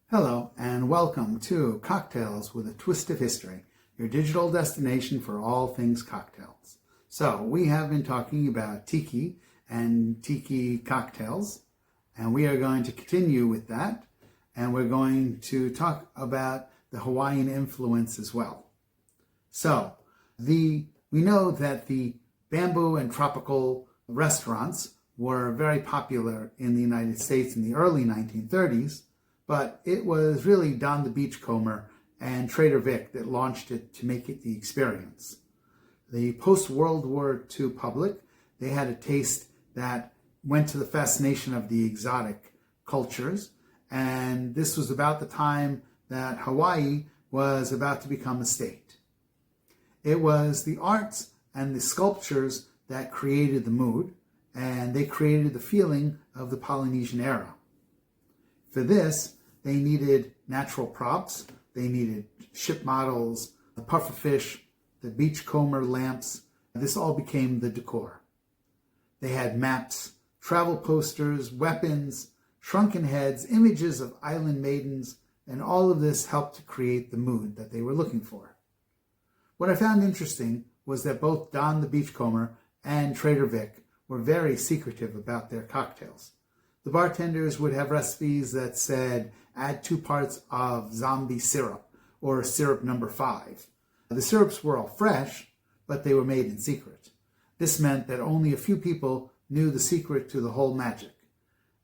Hello and welcome to Cocktails with a Twist of History, your digital destination for all things cocktails. So we have been talking about Tiki and Tiki cocktails, and we are going to continue with that, and we're going to talk about the Hawaiian influence as well. So we know that the bamboo and tropical restaurants were very popular in the United States in the early 1930s, but it was really Don the Beachcomber and Trader Vic that launched it to make it the experience. The post-World War II public, they had a taste that went to the fascination of the exotic cultures, and this was about the time that Hawaii was about to become a state. It was the arts and the sculptures that created the mood, and they created the feeling of the Polynesian era. For this, they needed natural props, they needed ship models, the pufferfish, the beachcomber lamps. This all became the decor. They had maps, travel posters, weapons, shrunken heads, images of island maidens, and all of this helped to create the mood that they were looking for. What I found interesting was that both Don the Beachcomber and Trader Vic were very secretive about their cocktails. The bartenders would have recipes that said, add 2 parts of zombie syrup or syrup number 5. The syrups were all fresh, but they were made in secret. This meant that only a few people knew the secret to the whole magic.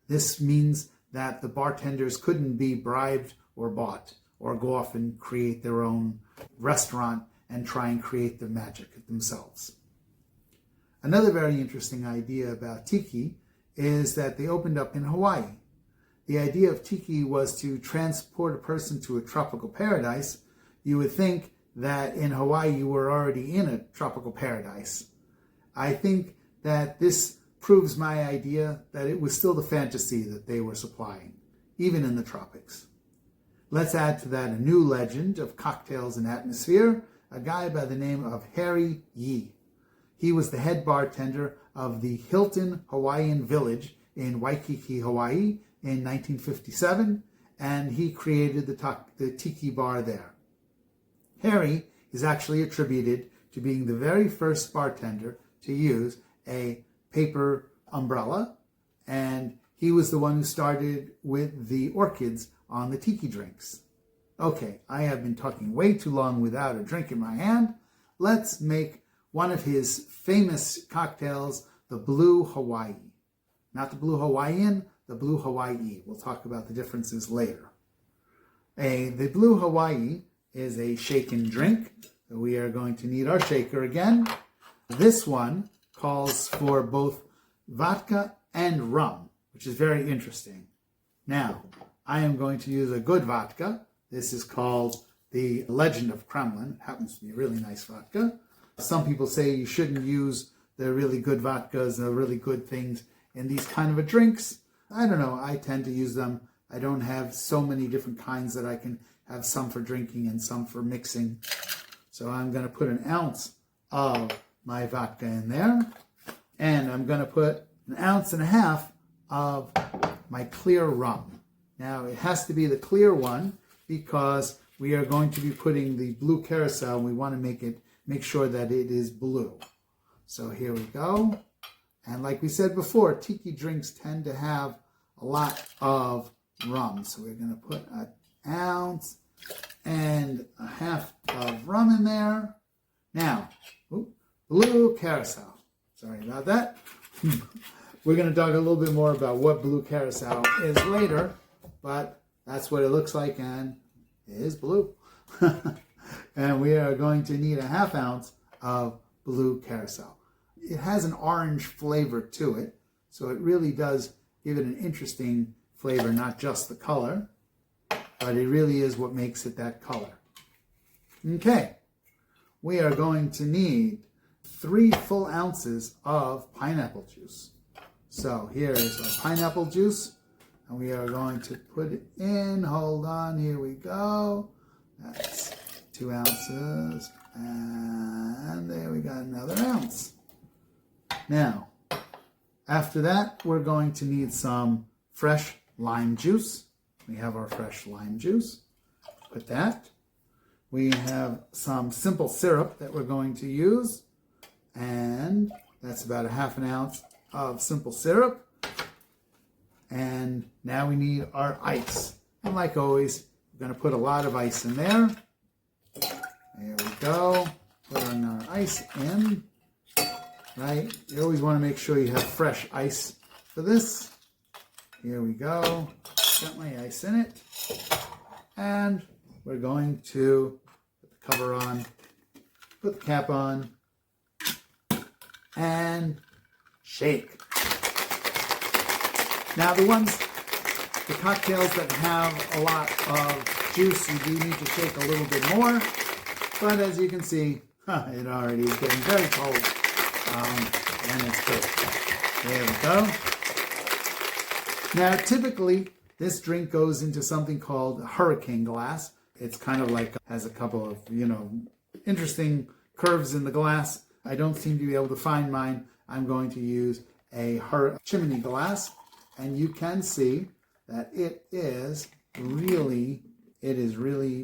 This means that the bartenders couldn't be bribed or bought or go off and create their own restaurant and try and create the magic themselves. Another very interesting idea about Tiki is that they opened up in Hawaii. The idea of Tiki was to transport a person to a tropical paradise. You would think that in Hawaii you were already in a tropical paradise. I think that this proves my idea that it was still the fantasy that they were supplying, even in the tropics. Let's add to that a new legend of cocktails and atmosphere, a guy by the name of Harry Yee. He was the head bartender of the Hilton Hawaiian Village in Waikiki, Hawaii in 1957, and he created the Tiki bar there. Harry is actually attributed to being the very first bartender to use a paper umbrella, and he was the one who started with the orchids on the Tiki drinks. Okay, I have been talking way too long without a drink in my hand. Let's make one of his famous cocktails, the Blue Hawaii. Not the Blue Hawaiian, the Blue Hawaii. We'll talk about the differences later. The Blue Hawaii is a shaken drink. So we are going to need our shaker again. This one calls for both vodka and rum, which is very interesting. Now, I am going to use a good vodka. This is called the Legend of Kremlin. It happens to be a really nice vodka. Some people say you shouldn't use the really good vodkas, the really good things in these kind of drinks. I don't know. I tend to use them. I don't have so many different kinds that I can have some for drinking and some for mixing. So I'm going to put an ounce of my vodka in there. And I'm going to put 1.5 ounces of my clear rum. Now, it has to be the clear one because we are going to be putting the blue curaçao. We want to make sure that it is blue. So here we go. And like we said before, Tiki drinks tend to have a lot of rum. So we're going to put 1.5 ounces of rum in there. Now, blue curaçao. Sorry about that. We're going to talk a little bit more about what blue curaçao is later, but that's what it looks like, and it is blue. And we are going to need 1/2 ounce of blue curaçao. It has an orange flavor to it, so it really does give it an interesting flavor, not just the color, but it really is what makes it that color. Okay, we are going to need 3 full ounces of pineapple juice. So here is our pineapple juice, and we are going to put it in. Hold on, here we go. That's 2 ounces, and there we got another ounce. Now, after that, we're going to need some fresh lime juice. We have our fresh lime juice. Put that. We have some simple syrup that we're going to use. And that's about a half an ounce of simple syrup. And now we need our ice. And like always, we're going to put a lot of ice in there. There we go. Putting our ice in. Right? You always want to make sure you have fresh ice for this. Here we go. Got my ice in it. And we're going to put the cover on, put the cap on, and shake. Now the cocktails that have a lot of juice, you do need to shake a little bit more. But as you can see, it already is getting very cold. And it's good. There we go. Now typically, this drink goes into something called a hurricane glass. It's kind of like, has a couple of, interesting curves in the glass. I don't seem to be able to find mine. I'm going to use a chimney glass. And you can see that it is really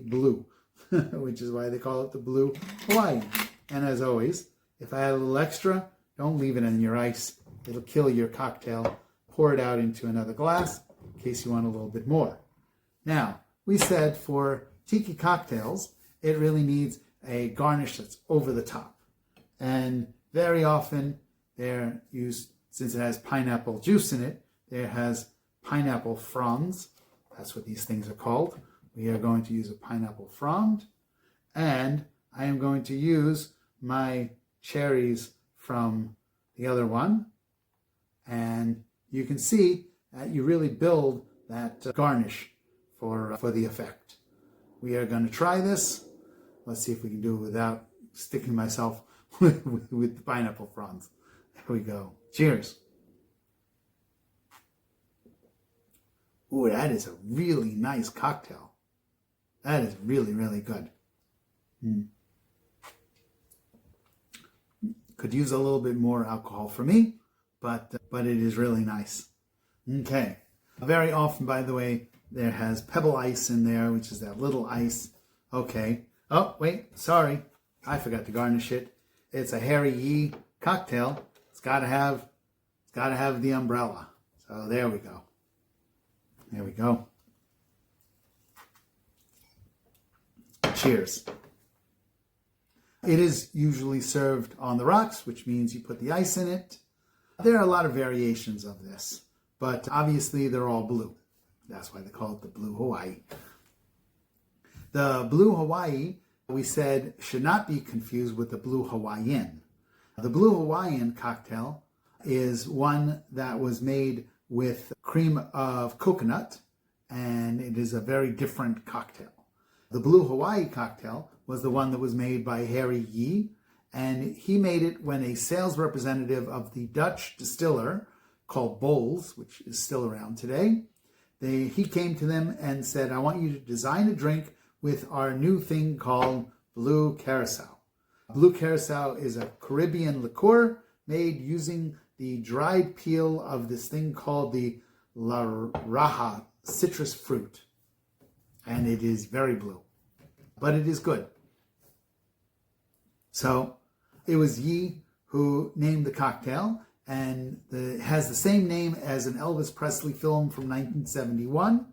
blue, which is why they call it the Blue Hawaii. And as always, if I add a little extra, don't leave it in your ice. It'll kill your cocktail. Pour it out into another glass in case you want a little bit more. Now, we said for tiki cocktails, it really needs a garnish that's over the top. And very often they're used, since it has pineapple juice in it, there has pineapple fronds. That's what these things are called. We are going to use a pineapple frond. And I am going to use my cherries from the other one. And you can see that you really build that garnish for the effect. We are going to try this. Let's see if we can do it without sticking myself with the pineapple fronds. There we go. Cheers. Ooh, that is a really nice cocktail. That is really, really good. Could use a little bit more alcohol for me, but it is really nice. Okay. Very often, by the way, there has pebble ice in there, which is that little ice. Okay. Oh, wait, sorry. I forgot to garnish it. It's a Harry Yee cocktail. It's got to have the umbrella. So there we go. There we go. Cheers. It is usually served on the rocks, which means you put the ice in it. There are a lot of variations of this, but obviously they're all blue. That's why they call it the Blue Hawaii. The Blue Hawaii, we said, should not be confused with the Blue Hawaiian. The Blue Hawaiian cocktail is one that was made with cream of coconut, and it is a very different cocktail. The Blue Hawaii cocktail was the one that was made by Harry Yee, and he made it when a sales representative of the Dutch distiller called Bols, which is still around today, he came to them and said, I want you to design a drink with our new thing called Blue Curaçao. Blue Curaçao is a Caribbean liqueur made using the dried peel of this thing called the La Raja citrus fruit. And it is very blue, but it is good. So it was Yee who named the cocktail, and it has the same name as an Elvis Presley film from 1971.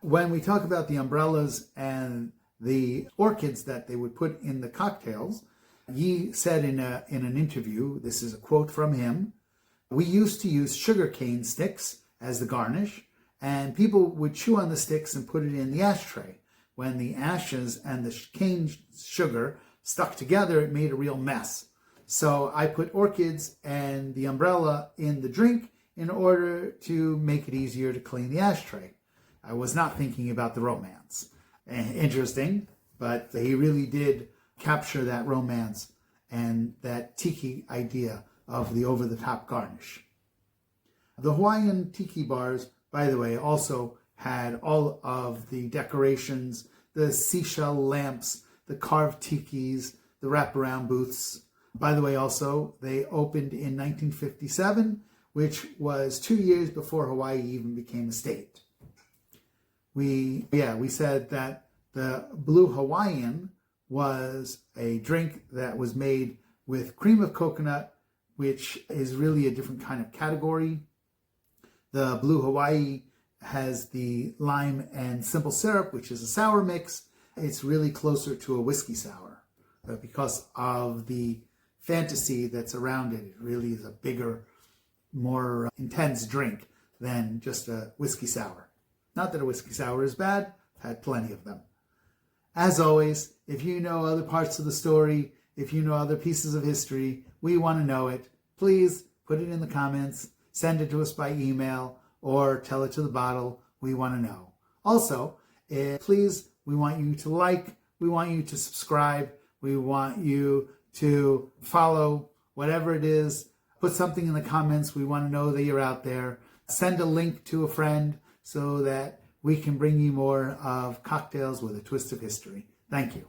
When we talk about the umbrellas and the orchids that they would put in the cocktails, Yee said in an interview, this is a quote from him, we used to use sugarcane sticks as the garnish, and people would chew on the sticks and put it in the ashtray. When the ashes and the cane sugar stuck together, it made a real mess. So I put orchids and the umbrella in the drink in order to make it easier to clean the ashtray. I was not thinking about the romance. Interesting, but he really did capture that romance and that tiki idea of the over-the-top garnish. The Hawaiian tiki bars, by the way, also had all of the decorations, the seashell lamps, the carved tikis, the wraparound booths. By the way, also, they opened in 1957, which was 2 years before Hawaii even became a state. we said that the Blue Hawaiian was a drink that was made with cream of coconut, which is really a different kind of category. The Blue Hawaii has the lime and simple syrup, which is a sour mix. It's really closer to a whiskey sour because of the fantasy that's around it. It really is a bigger, more intense drink than just a whiskey sour. Not that a whiskey sour is bad. I've had plenty of them. As always, if you know other parts of the story, if you know other pieces of history, we want to know it. Please put it in the comments, send it to us by email, or tell it to the bottle. We want to know. Also, please, we want you to like, we want you to subscribe, we want you to follow whatever it is. Put something in the comments. We want to know that you're out there. Send a link to a friend so that we can bring you more of Cocktails with a Twist of History. Thank you.